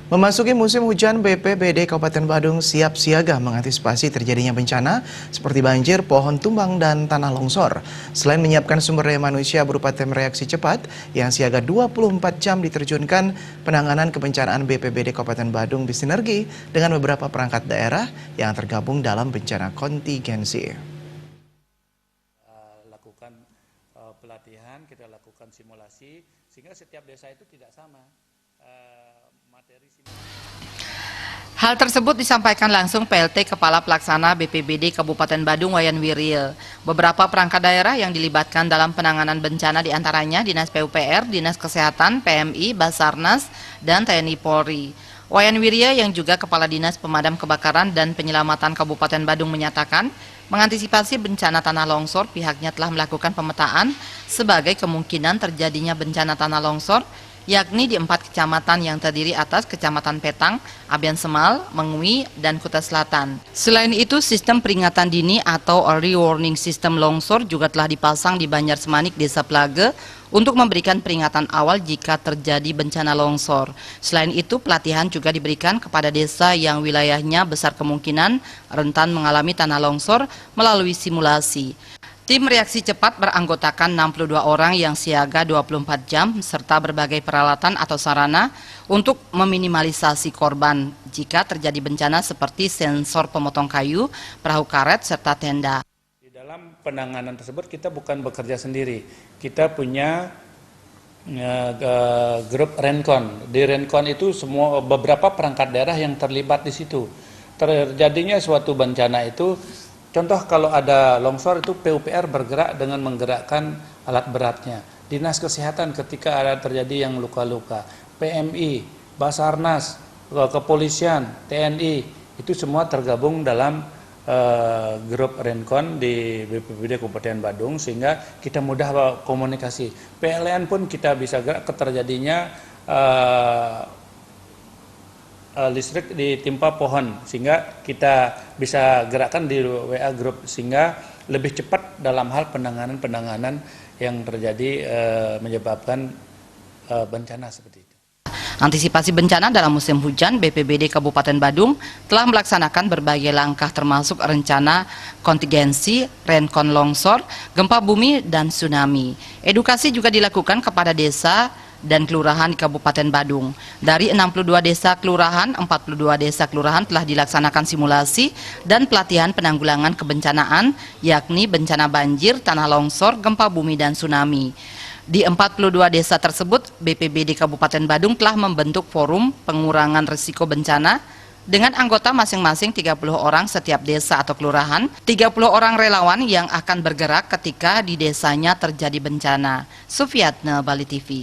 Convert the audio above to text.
Memasuki musim hujan, BPBD Kabupaten Badung siap siaga mengantisipasi terjadinya bencana seperti banjir, pohon tumbang, dan tanah longsor. Selain menyiapkan sumber daya manusia berupa tim reaksi cepat yang siaga 24 jam diterjunkan, penanganan kebencanaan BPBD Kabupaten Badung bersinergi dengan beberapa perangkat daerah yang tergabung dalam bencana kontingensi. Lakukan pelatihan, kita lakukan simulasi, sehingga setiap desa itu tidak sama. Hal tersebut disampaikan langsung PLT Kepala Pelaksana BPBD Kabupaten Badung Wayan Wiril. Beberapa perangkat daerah yang dilibatkan dalam penanganan bencana diantaranya Dinas PUPR, Dinas Kesehatan, PMI, Basarnas, dan TNI Polri. Wayan Wiril yang juga Kepala Dinas Pemadam Kebakaran dan Penyelamatan Kabupaten Badung menyatakan, mengantisipasi bencana tanah longsor, pihaknya telah melakukan pemetaan sebagai kemungkinan terjadinya bencana tanah longsor, yakni di 4 kecamatan yang terdiri atas Kecamatan Petang, Abian Semal, Mengui, dan Kuta Selatan. Selain itu, sistem peringatan dini atau early warning system longsor juga telah dipasang di Banjar Semanik, Desa Plage, untuk memberikan peringatan awal jika terjadi bencana longsor. Selain itu, pelatihan juga diberikan kepada desa yang wilayahnya besar kemungkinan rentan mengalami tanah longsor melalui simulasi. Tim reaksi cepat beranggotakan 62 orang yang siaga 24 jam serta berbagai peralatan atau sarana untuk meminimalisasi korban jika terjadi bencana seperti sensor pemotong kayu, perahu karet, serta tenda. Di dalam penanganan tersebut kita bukan bekerja sendiri, kita punya grup Renkon. Di Renkon itu semua beberapa perangkat daerah yang terlibat di situ. Terjadinya suatu bencana itu, contoh kalau ada longsor itu PUPR bergerak dengan menggerakkan alat beratnya. Dinas Kesehatan ketika ada terjadi yang luka-luka. PMI, Basarnas, Kepolisian, TNI, itu semua tergabung dalam grup Renkon di BPBD Kabupaten Badung sehingga kita mudah komunikasi. PLN pun kita bisa gerak terjadinya listrik ditimpa pohon sehingga kita bisa gerakkan di WA Group sehingga lebih cepat dalam hal penanganan yang terjadi menyebabkan bencana seperti itu. Antisipasi bencana dalam musim hujan, BPBD Kabupaten Badung telah melaksanakan berbagai langkah termasuk rencana kontingensi, renkon longsor, gempa bumi, dan tsunami. Edukasi juga dilakukan kepada desa dan kelurahan di Kabupaten Badung. Dari 62 desa kelurahan, 42 desa kelurahan telah dilaksanakan simulasi dan pelatihan penanggulangan kebencanaan, yakni bencana banjir, tanah longsor, gempa bumi, dan tsunami. Di 42 desa tersebut, BPBD Kabupaten Badung telah membentuk forum pengurangan risiko bencana dengan anggota masing-masing 30 orang setiap desa atau kelurahan, 30 orang relawan yang akan bergerak ketika di desanya terjadi bencana. Sufiatna, Bali TV.